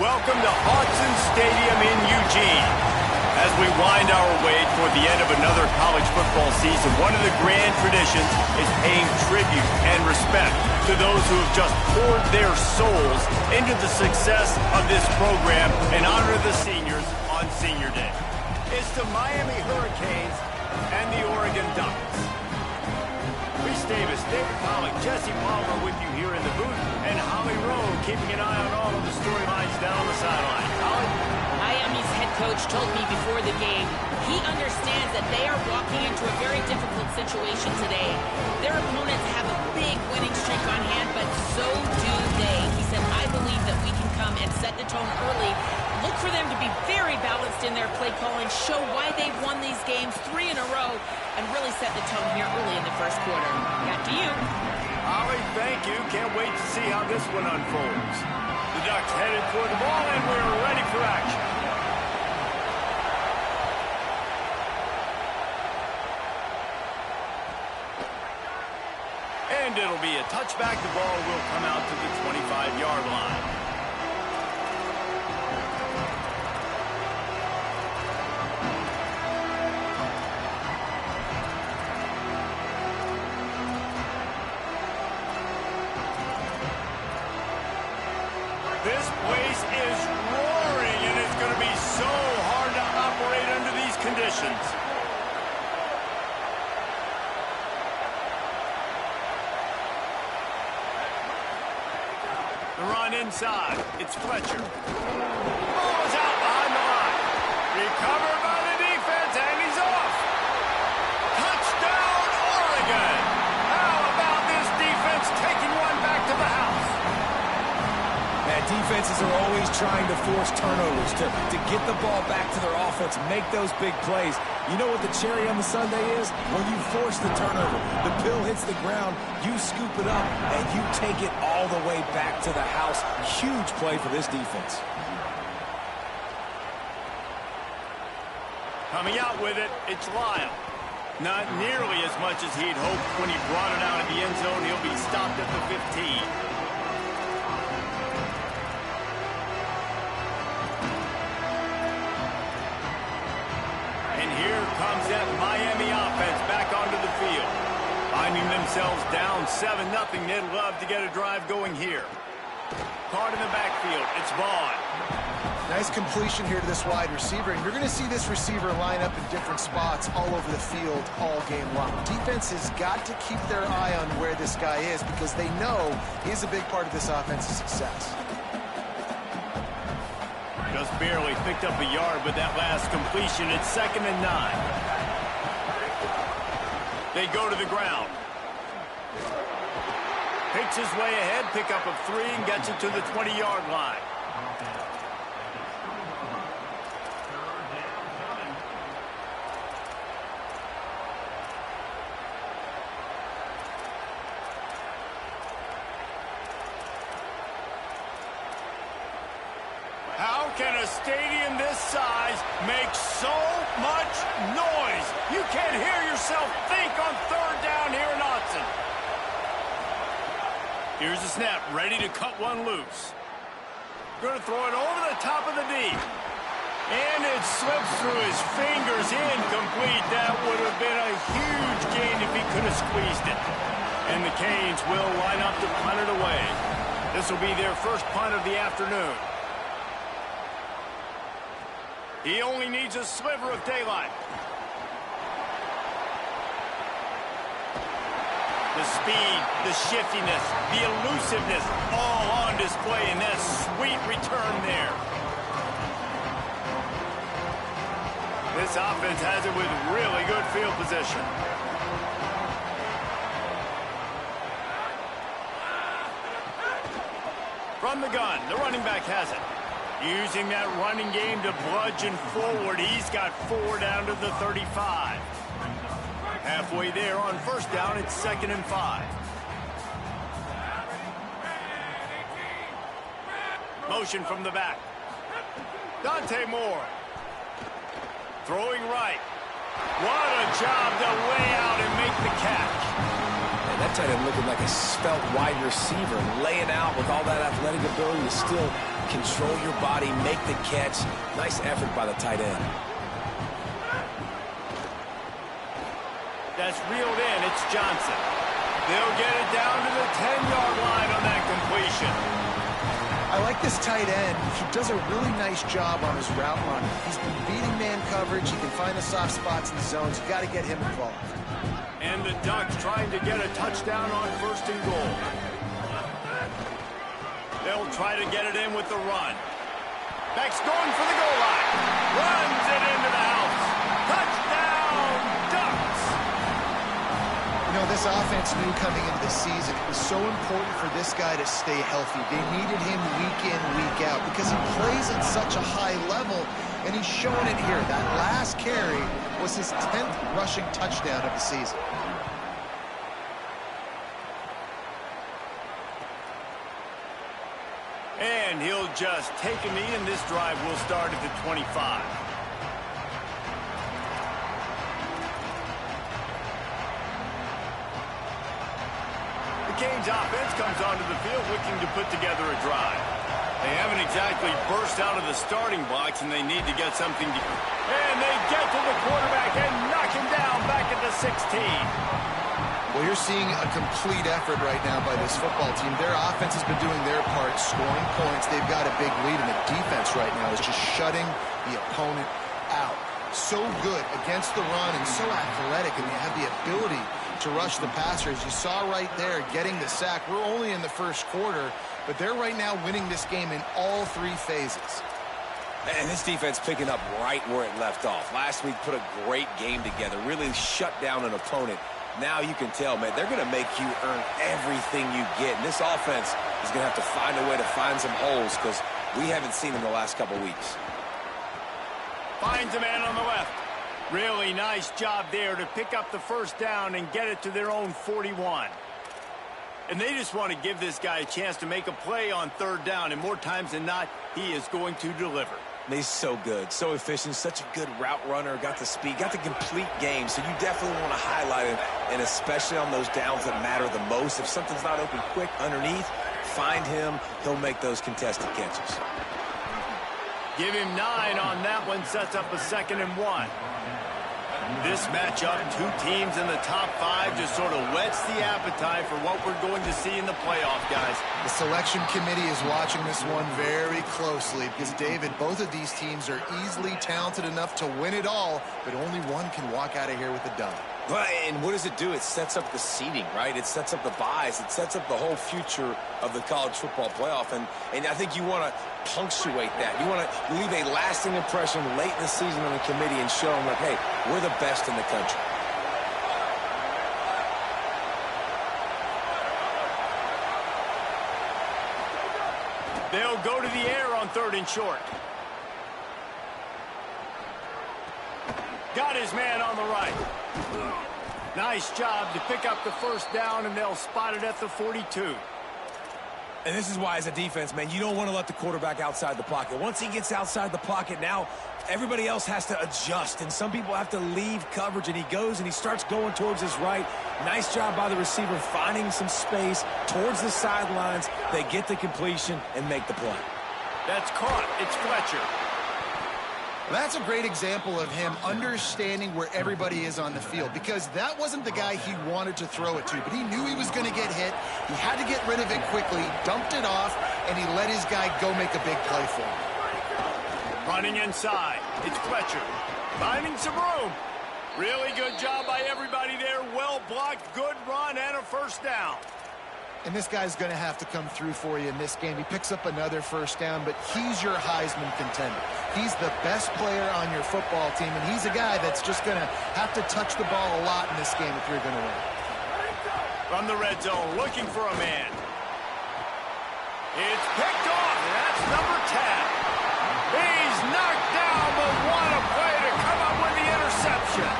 Welcome to Autzen Stadium in Eugene. As we wind our way toward the end of another college football season, one of the grand traditions is paying tribute and respect to those who have just poured their souls into the success of this program and honor the seniors on Senior Day. It's the Miami Hurricanes and the Oregon Ducks. Reese Davis, David Pollack, Jesse Palmer with you here in the booth, and Holly Rowe keeping an eye on all of the storylines down the sideline. Holly? Miami's head coach told me before the game he understands that they are walking into a very difficult situation today. Their opponents have a big winning streak on hand, but so do they. He said, I believe that we can come and set the tone early. Look for them to be very balanced in their play calling, show why they've won these games 3 in a row, and really set the tone here early in the first quarter. Back to you. Holly, thank you. Can't wait to see how this one unfolds. The Ducks headed toward the ball, and we're ready for action. And it'll be a touchback. The ball will come out to the 25-yard line. This place is roaring, and it's going to be so hard to operate under these conditions. The run inside. It's Fletcher. Ball is out behind the line. Recovered by the defense, and he's off. Touchdown, Oregon. How about this defense taking one back to the house? Defenses are always trying to force turnovers to get the ball back to their offense, make those big plays. You know what the cherry on the sundae is? When you force the turnover, the pill hits the ground, you scoop it up, and you take it all the way back to the house. Huge play for this defense. Coming out with it, it's Lyle. Not nearly as much as he'd hoped when he brought it out of the end zone. He'll be stopped at the 15. Comes that Miami offense back onto the field. Finding themselves down 7-0, they'd love to get a drive going here. Caught in the backfield, it's Vaughn. Nice completion here to this wide receiver, and you're going to see this receiver line up in different spots all over the field all game long. Defense has got to keep their eye on where this guy is because they know he's a big part of this offense's success. Just barely picked up a yard with that last completion. It's 2nd and 9. They go to the ground. Picks his way ahead, pickup of 3, and gets it to the 20-yard line. How can a stadium this size make so much noise? You can't hear yourself think on 3rd down here in Autzen. Here's the snap, ready to cut one loose. Going to throw it over the top of the D. And it slips through his fingers, incomplete. That would have been a huge gain if he could have squeezed it. And the Canes will line up to punt it away. This will be their first punt of the afternoon. He only needs a sliver of daylight. The speed, the shiftiness, the elusiveness, all on display in that sweet return there. This offense has it with really good field position. From the gun, the running back has it. Using that running game to bludgeon forward. He's got 4 down to the 35. Halfway there on 1st down, it's 2nd and 5. Motion from the back. Dante Moore. Throwing right. What a job to lay out and make the catch. That tight end looking like a svelte wide receiver, laying out with all that athletic ability to still control your body, make the catch. Nice effort by the tight end. That's reeled in. It's Johnson. They'll get it down to the 10-yard line on that completion. I like this tight end. He does a really nice job on his route running. He's been beating man coverage. He can find the soft spots in the zones. You've got to get him involved. And the Ducks trying to get a touchdown on 1st and goal. They'll try to get it in with the run. Beck's going for the goal line. Runs it into the house. Touchdown, Ducks! You know, this offense knew coming into the season it was so important for this guy to stay healthy. They needed him week in, week out because he plays at such a high level, and he's showing it here. That last carry was his 10th rushing touchdown of the season. And he'll just take a knee, and this drive will start at the 25. The Canes offense comes onto the field looking to put together a drive. They haven't exactly burst out of the starting box, and they need to get something to... And they get to the quarterback and knock him down back at the 16. Well, you're seeing a complete effort right now by this football team. Their offense has been doing their part, scoring points. They've got a big lead, and the defense right now is just shutting the opponent out. So good against the run and so athletic, and they have the ability to rush the passer. As you saw right there, getting the sack. We're only in the first quarter, but they're right now winning this game in all 3 phases. And this defense picking up right where it left off. Last week put a great game together, really shut down an opponent. Now you can tell, man, they're going to make you earn everything you get. And this offense is going to have to find a way to find some holes because we haven't seen them the last couple weeks. Finds a man on the left. Really nice job there to pick up the first down and get it to their own 41. And they just want to give this guy a chance to make a play on 3rd down, and more times than not, he is going to deliver. He's so good, so efficient, such a good route runner, got the speed, got the complete game, so you definitely want to highlight him, and especially on those downs that matter the most. If something's not open quick underneath, find him, he'll make those contested catches. Give him 9 on that one, sets up a 2nd and 1. This matchup, 2 teams in the top 5, just sort of whets the appetite for what we're going to see in the playoff, guys. The selection committee is watching this one very closely because, David, both of these teams are easily talented enough to win it all, but only one can walk out of here with a dub. Well, and what does it do? It sets up the seeding, right? It sets up the buys. It sets up the whole future of the college football playoff. And I think you want to punctuate that. You want to leave a lasting impression late in the season on the committee and show them, like, hey, we're the best in the country. They'll go to the air on 3rd and short. Got his man on the right. Nice job to pick up the first down, and they'll spot it at the 42. And this is why, as a defense, man, you don't want to let the quarterback outside the pocket. Once he gets outside the pocket, now everybody else has to adjust, and some people have to leave coverage, and he goes and he starts going towards his right. Nice job by the receiver finding some space towards the sidelines. They get the completion and make the play. That's caught. It's Fletcher. That's a great example of him understanding where everybody is on the field, because that wasn't the guy he wanted to throw it to, but he knew he was going to get hit. He had to get rid of it quickly, dumped it off, and he let his guy go make a big play for him. Running inside. It's Fletcher. Finding some room. Really good job by everybody there. Well blocked, good run, and a first down. And this guy's going to have to come through for you in this game. He picks up another first down, but he's your Heisman contender. He's the best player on your football team, and he's a guy that's just going to have to touch the ball a lot in this game if you're going to win. From the red zone, looking for a man. It's picked off, and that's number 10. He's knocked down, but what a play to come up with the interception.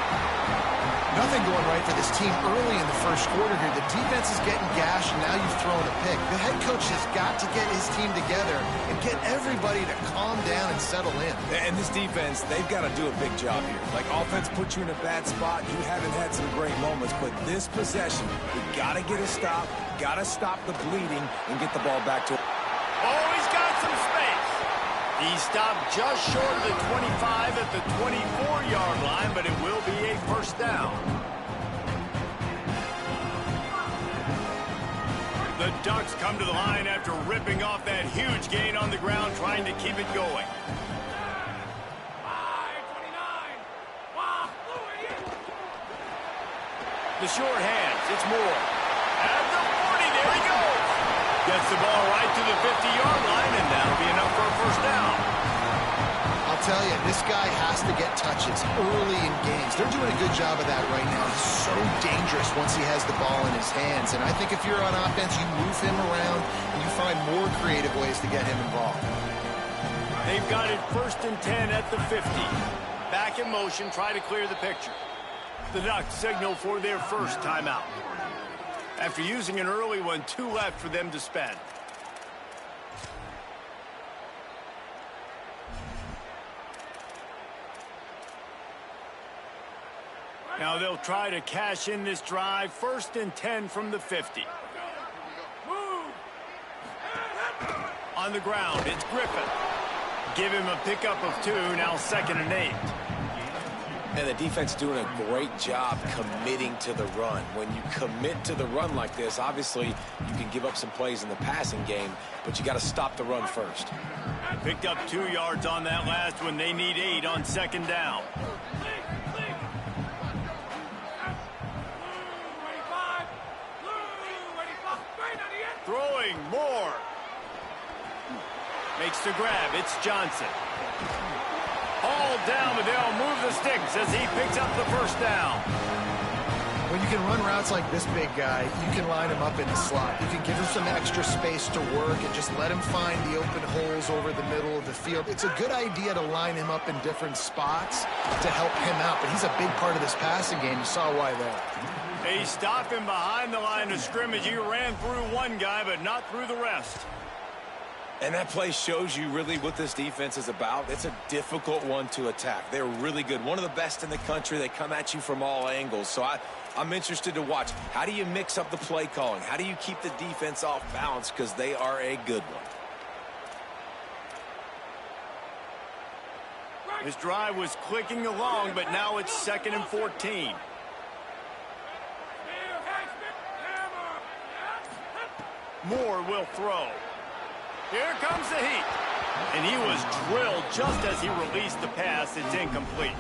Nothing going right, for this team early in the first quarter here. The defense is getting gashed, and now you've thrown a pick. The head coach has got to get his team together and get everybody to calm down and settle in. And this defense, they've got to do a big job here. Like, offense puts you in a bad spot. You haven't had some great moments, but this possession, we got to get a stop, got to stop the bleeding, and get the ball back to... Oh, he's got some space. He stopped just short of the 25 at the 24-yard line, but it will be a first down. The Ducks come to the line after ripping off that huge gain on the ground, trying to keep it going. The short hands, it's Moore. At the 40, there he goes. Gets the ball right to the 50-yard line, and that'll be enough for a first down. I'll tell you, this guy has to get touches early in games. They're doing a good job of that right now. He's so dangerous once he has the ball in his hands. And I think if you're on offense, you move him around, and you find more creative ways to get him involved. They've got it 1st and 10 at the 50. Back in motion, try to clear the picture. The Ducks signal for their first timeout. After using an early one, 2 left for them to spend. Now they'll try to cash in this drive. 1st and 10 from the 50. On the ground, it's Griffin. Give him a pickup of 2, now 2nd and 8. And the defense doing a great job committing to the run. When you commit to the run like this, obviously you can give up some plays in the passing game, but you got to stop the run first. Picked up 2 yards on that last one. They need 8 on 2nd down. Throwing Moore. Makes the grab. It's Johnson. All down, but they'll move the sticks as he picks up the first down. When you can run routes like this big guy, you can line him up in the slot. You can give him some extra space to work and just let him find the open holes over the middle of the field. It's a good idea to line him up in different spots to help him out, but he's a big part of this passing game. You saw why there. They stop him behind the line of scrimmage. He ran through one guy, but not through the rest. And that play shows you really what this defense is about. It's a difficult one to attack. They're really good. One of the best in the country. They come at you from all angles. So I'm interested to watch. How do you mix up the play calling? How do you keep the defense off balance? Because they are a good one. This drive was clicking along, but now it's 2nd and 14. Moore will throw. Here comes the heat. And he was drilled just as he released the pass. It's incomplete.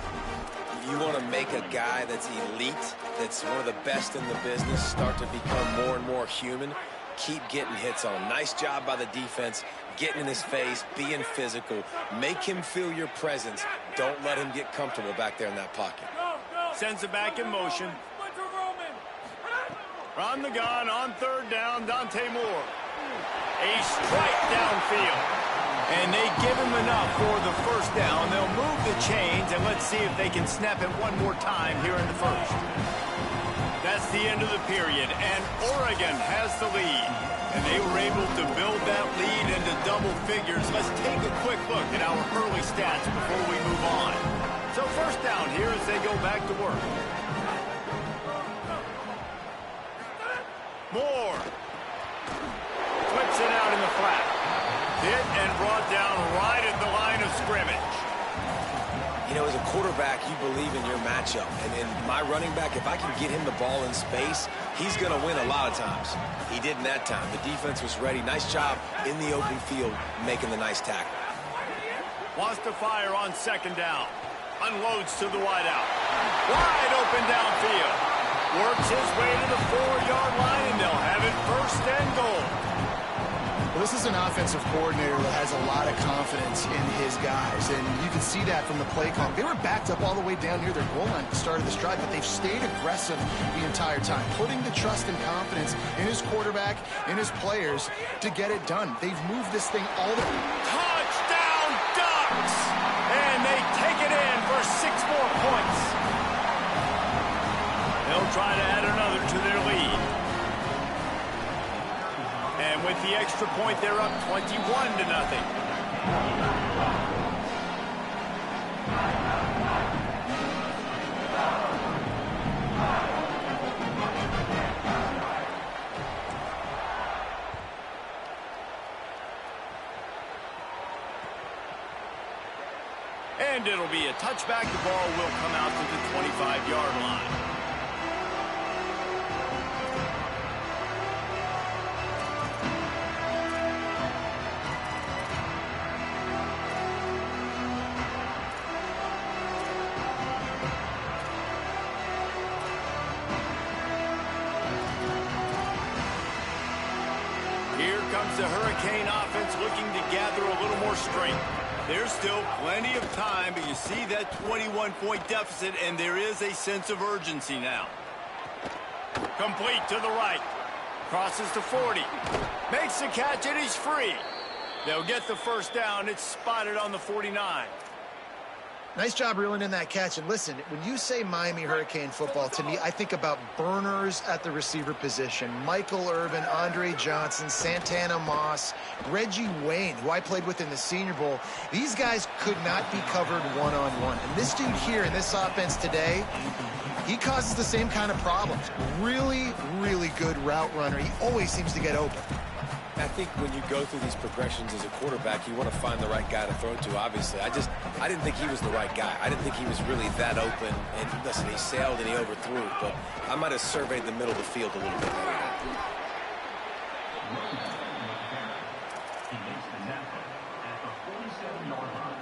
You want to make a guy that's elite, that's one of the best in the business, start to become more and more human. Keep getting hits on him. Nice job by the defense, getting in his face, being physical. Make him feel your presence. Don't let him get comfortable back there in that pocket. Sends it back in motion. From the gun on 3rd down, Dante Moore. A strike downfield. And they give him enough for the first down. They'll move the chains, and let's see if they can snap it one more time here in the first. That's the end of the period, and Oregon has the lead. And they were able to build that lead into double figures. Let's take a quick look at our early stats before we move on. So first down here as they go back to work. Moore. Flips it out in the flat. Hit and brought down right at the line of scrimmage. You know, as a quarterback, you believe in your matchup. And in my running back, if I can get him the ball in space, he's going to win a lot of times. He did in that time. The defense was ready. Nice job in the open field making the nice tackle. Wants to fire on 2nd down. Unloads to the wideout. Wide open downfield. Works his way to the 4-yard line, and they'll have it 1st and goal. Well, this is an offensive coordinator that has a lot of confidence in his guys, and you can see that from the play call. They were backed up all the way down near their goal line at the start of this drive, but they've stayed aggressive the entire time, putting the trust and confidence in his quarterback, in his players, to get it done. They've moved this thing all the way. Touchdown, Ducks! And they take it in for 6 more points. They'll try they're up 21-0. And it'll be a touchback. The ball will come out to the 25-yard line. Here comes the Hurricane offense looking to gather a little more strength. There's still plenty of time, but you see that 21-point deficit, and there is a sense of urgency now. Complete to the right. Crosses to 40. Makes the catch, and he's free. They'll get the first down. It's spotted on the 49. Nice job reeling in that catch. And listen, when you say Miami Hurricane football, to me, I think about burners at the receiver position. Michael Irvin, Andre Johnson, Santana Moss, Reggie Wayne, who I played with in the Senior Bowl. These guys could not be covered one-on-one. And this dude here in this offense today, he causes the same kind of problems. Really, really good route runner. He always seems to get open. I think when you go through these progressions as a quarterback, you want to find the right guy to throw to, obviously. I didn't think he was the right guy. I didn't think he was really that open. And listen, he sailed and he overthrew, but I might have surveyed the middle of the field a little bit better. He makes the tackle at the 47-yard line.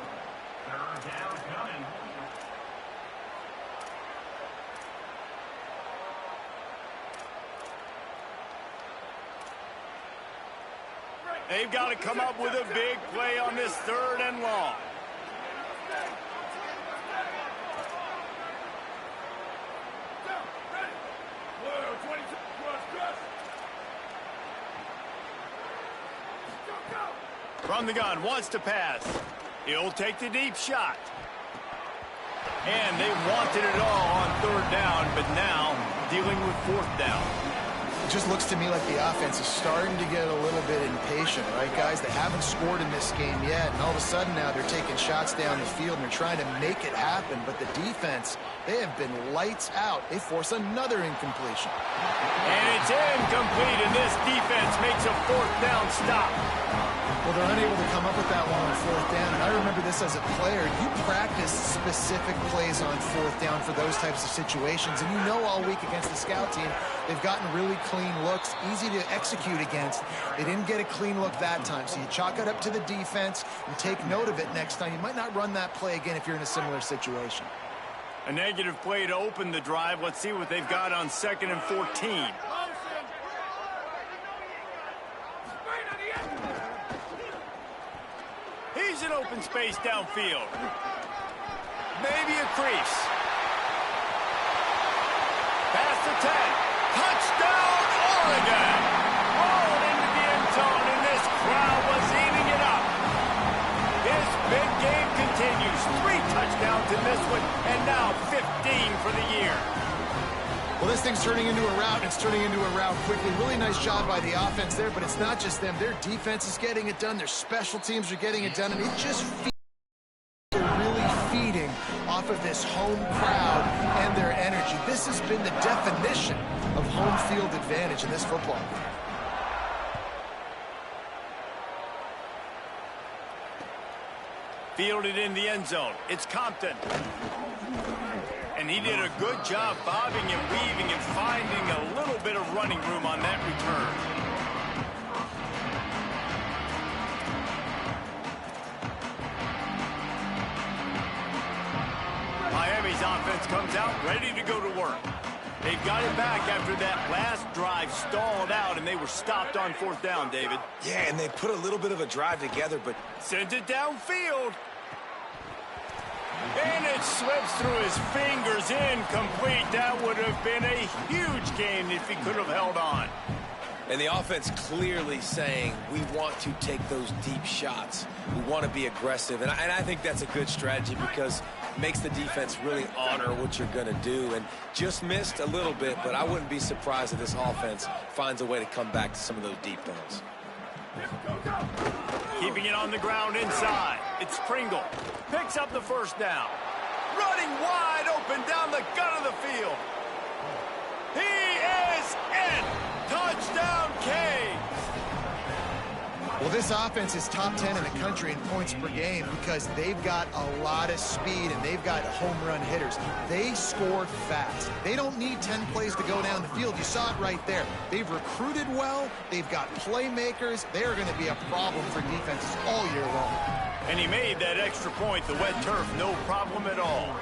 Third down coming. They've got to come up with a big play on this 3rd and long. From the gun, wants to pass. He'll take the deep shot. And they wanted it all on 3rd down, but now dealing with 4th down. It just looks to me like the offense is starting to get a little bit impatient, right, guys? They haven't scored in this game yet, and all of a sudden now they're taking shots down the field and they're trying to make it happen. But the defense, they have been lights out. They force another incompletion. And it's incomplete, and this defense makes a 4th down stop. Well, they're unable to come up with that one on 4th down. And I remember this as a player. You practice specific plays on 4th down for those types of situations. And you know all week against the scout team, they've gotten really clean looks, easy to execute against. They didn't get a clean look that time. So you chalk it up to the defense and take note of it next time. You might not run that play again if you're in a similar situation. A negative play to open the drive. Let's see what they've got on 2nd and 14. He's in open space downfield. Maybe a crease. Past the 10. Touchdown, Oregon! Rolled into the end zone, and this crowd was eating it up. This big game continues. 3 touchdowns in this one, and now 15 for the year. Well, this thing's turning into a rout, and it's turning into a rout quickly. Really nice job by the offense there, but it's not just them. Their defense is getting it done. Their special teams are getting it done, and it just feels they're really feeding off of this home crowd and their energy. This has been the definition of home field advantage in this football game. Fielded in the end zone. It's Compton. And he did a good job bobbing and weaving and finding a little bit of running room on that return. Miami's offense comes out ready to go to work. They've got it back after that last drive stalled out, and they were stopped on 4th down, David. Yeah, and they put a little bit of a drive together, but Sent it downfield. And it slips through his fingers, incomplete. That would have been a huge gain if he could have held on. And the offense clearly saying, we want to take those deep shots. We want to be aggressive. And I think that's a good strategy because it makes the defense really honor what you're going to do. And just missed a little bit, but I wouldn't be surprised if this offense finds a way to come back to some of those deep balls. Keeping it on the ground inside. It's Pringle. Picks up the first down. Running wide open down the gut of the field. He is in. Touchdown, Canes. Well, this offense is top 10 in the country in points per game because they've got a lot of speed and they've got home run hitters. They score fast. They don't need 10 plays to go down the field. You saw it right there. They've recruited well. They've got playmakers. They're going to be a problem for defenses all year long. And he made that extra point, the wet turf, no problem at all.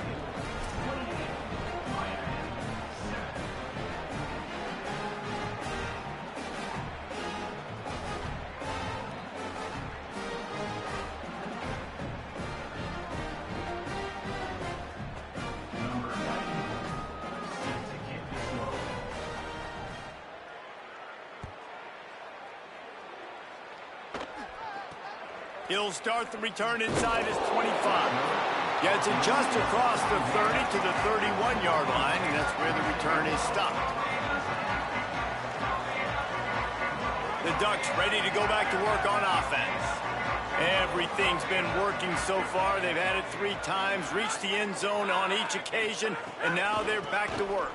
He'll start the return inside his 25. Gets it just across the 30 to the 31-yard line, and that's where the return is stopped. The Ducks ready to go back to work on offense. Everything's been working so far. They've had it 3 times, reached the end zone on each occasion, and now they're back to work.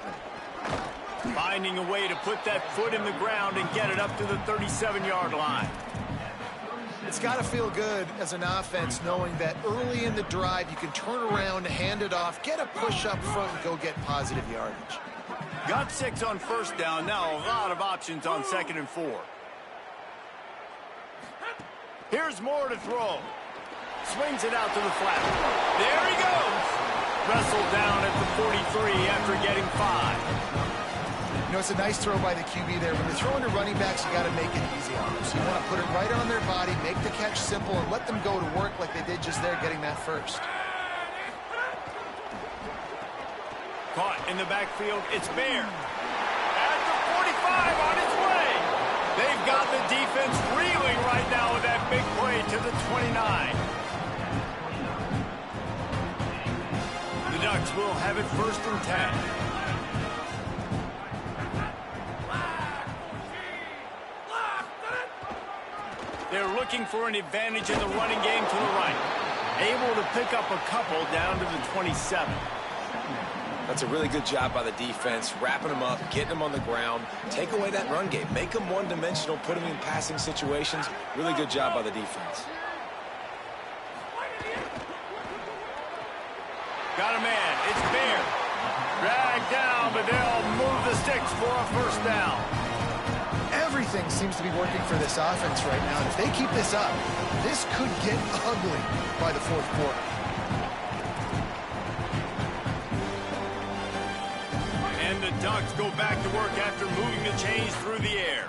Finding a way to put that foot in the ground and get it up to the 37-yard line. It's got to feel good as an offense knowing that early in the drive you can turn around, hand it off, get a push up front, and go get positive yardage. Got 6 on first down. Now a lot of options on 2nd and 4. Here's Moore to throw. Swings it out to the flat. There he goes. Wrestled down at the 43 after getting 5. You know, it's a nice throw by the QB there. When you're throwing to running backs, you got to make it easy on them. So you want to put it right on their body, make the catch simple, and let them go to work like they did just there, getting that first. Caught in the backfield, it's Bear. At the 45 on its way. They've got the defense reeling right now with that big play to the 29. The Ducks will have it 1st and 10. They're looking for an advantage in the running game to the right. Able to pick up a couple down to the 27. That's a really good job by the defense, wrapping them up, getting them on the ground, take away that run game, make them one-dimensional, put them in passing situations. Really good job by the defense. Got a man. It's Bear. Dragged down, but they'll move the sticks for a 1st down. Everything seems to be working for this offense right now. And if they keep this up, this could get ugly by the 4th quarter. And the Ducks go back to work after moving the chains through the air.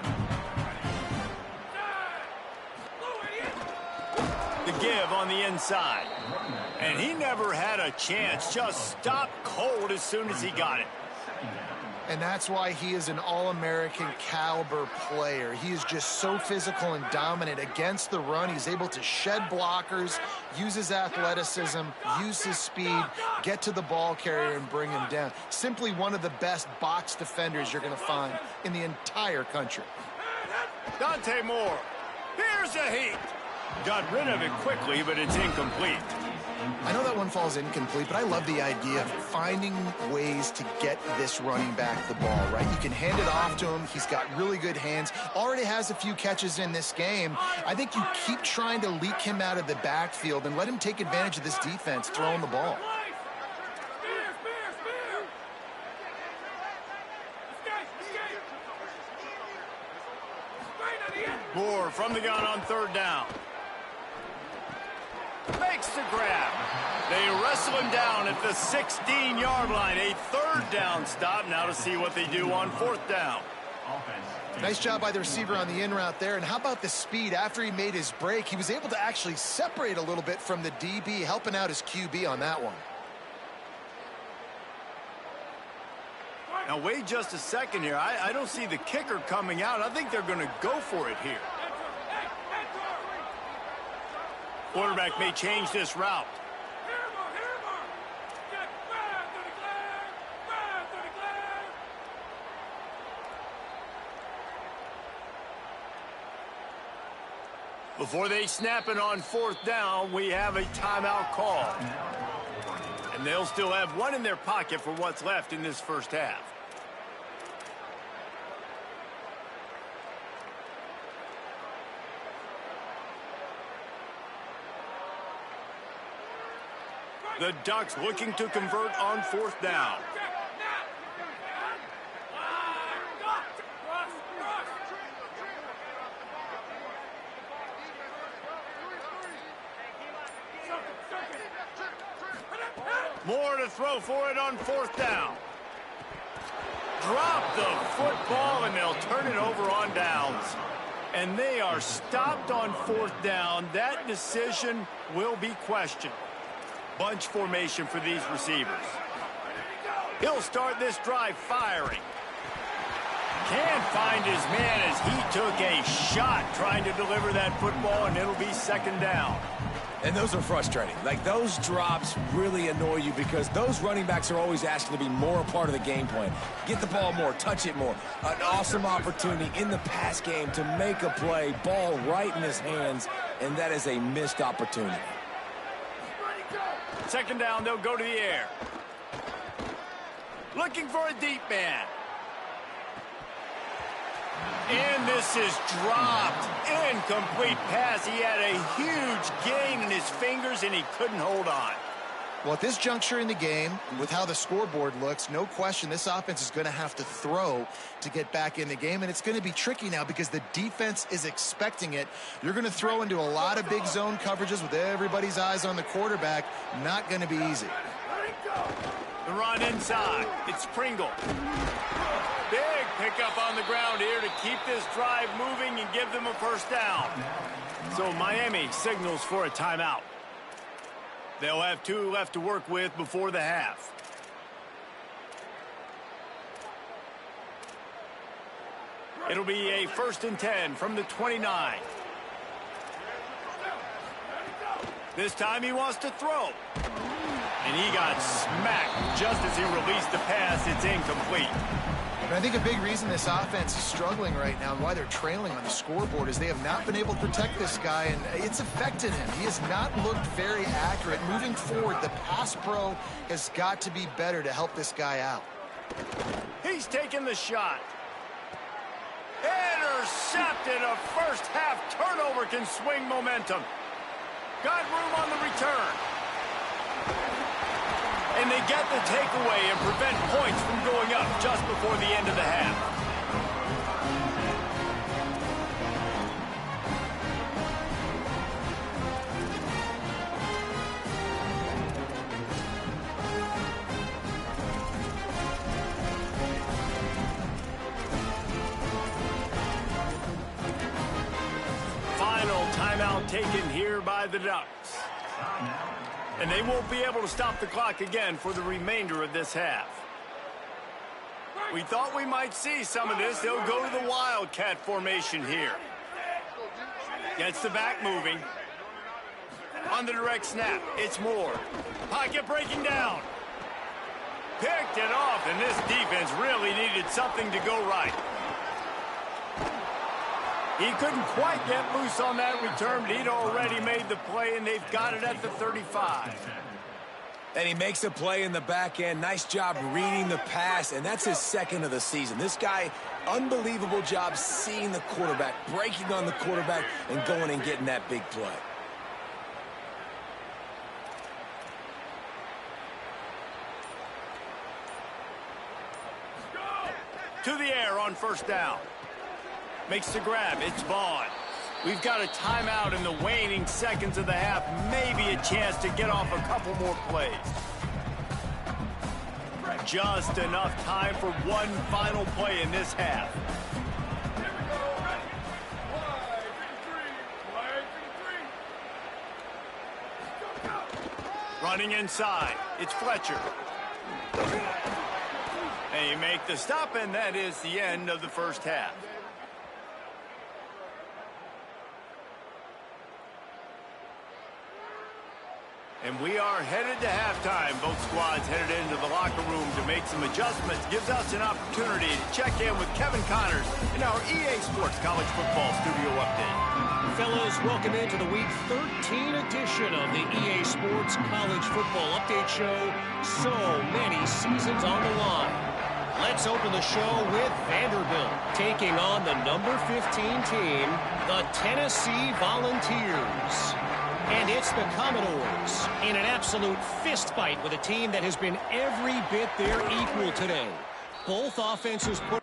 The give on the inside. And he never had a chance. Just stopped cold as soon as he got it. And that's why he is an All-American caliber player. He is just so physical and dominant against the run. He's able to shed blockers, use his athleticism, use his speed, get to the ball carrier and bring him down. Simply one of the best box defenders you're going to find in the entire country. Dante Moore. Here's a heat. Got rid of it quickly, but it's incomplete. I know that one falls incomplete, but I love the idea of finding ways to get this running back the ball, right? You can hand it off to him. He's got really good hands. Already has a few catches in this game. I think you keep trying to leak him out of the backfield and let him take advantage of this defense throwing the ball. Moore from the gun on 3rd down. Makes the grab. They wrestle him down at the 16-yard line. A 3rd down stop. Now to see what they do on 4th down. Nice job by the receiver on the in route there. And how about the speed? After he made his break, he was able to actually separate a little bit from the DB, helping out his QB on that one. Now wait just a second here. I don't see the kicker coming out. I think they're going to go for it here. Quarterback may change this route. Before they snap it on 4th down, we have a timeout call. And they'll still have one in their pocket for what's left in this first half. The Ducks looking to convert on 4th down. More to throw for it on 4th down. Drop the football, and they'll turn it over on downs. And they are stopped on 4th down. That decision will be questioned. Bunch formation for these receivers. He'll start this drive firing. Can't find his man as he took a shot trying to deliver that football, and it'll be 2nd down. And those are frustrating. Like, those drops really annoy you because those running backs are always asking to be more a part of the game plan. Get the ball more, touch it more. An awesome opportunity in the pass game to make a play, ball right in his hands, and that is a missed opportunity. 2nd down, they'll go to the air. Looking for a deep man. And this is dropped. Incomplete pass. He had a huge gain in his fingers, and he couldn't hold on. Well, at this juncture in the game, with how the scoreboard looks, no question this offense is going to have to throw to get back in the game, and it's going to be tricky now because the defense is expecting it. You're going to throw into a lot of big zone coverages with everybody's eyes on the quarterback. Not going to be easy. The run inside. It's Pringle. Big pickup on the ground here to keep this drive moving and give them a 1st down. So Miami signals for a timeout. They'll have 2 left to work with before the half. It'll be a 1st and 10 from the 29. This time he wants to throw. And he got smacked just as he released the pass. It's incomplete. And I think a big reason this offense is struggling right now and why they're trailing on the scoreboard is they have not been able to protect this guy, and it's affected him. He has not looked very accurate. Moving forward, the pass pro has got to be better to help this guy out. He's taking the shot. Intercepted. A first half turnover can swing momentum. Got room on the return. And they get the takeaway and prevent points from going up just before the end of the half. Final timeout taken here by the Ducks. And they won't be able to stop the clock again for the remainder of this half. We thought we might see some of this. They'll go to the Wildcat formation here. Gets the back moving. On the direct snap, it's Moore. Pocket breaking down. Picked it off, and this defense really needed something to go right. He couldn't quite get loose on that return, but he'd already made the play, and they've got it at the 35. And he makes a play in the back end. Nice job reading the pass, and that's his 2nd of the season. This guy, unbelievable job seeing the quarterback, breaking on the quarterback, and going and getting that big play. To the air on 1st down. Makes the grab. It's Vaughn. We've got a timeout in the waning seconds of the half. Maybe a chance to get off a couple more plays. Just enough time for one final play in this half. Running inside. It's Fletcher. They make the stop, and that is the end of the first half. And we are headed to halftime. Both squads headed into the locker room to make some adjustments. Gives us an opportunity to check in with Kevin Connors in our EA Sports College Football Studio Update. Fellows, welcome into the Week 13 edition of the EA Sports College Football Update Show. So many seasons on the line. Let's open the show with Vanderbilt taking on the number 15 team, the Tennessee Volunteers. And it's the Commodores in an absolute fist fight with a team that has been every bit their equal today. Both offenses put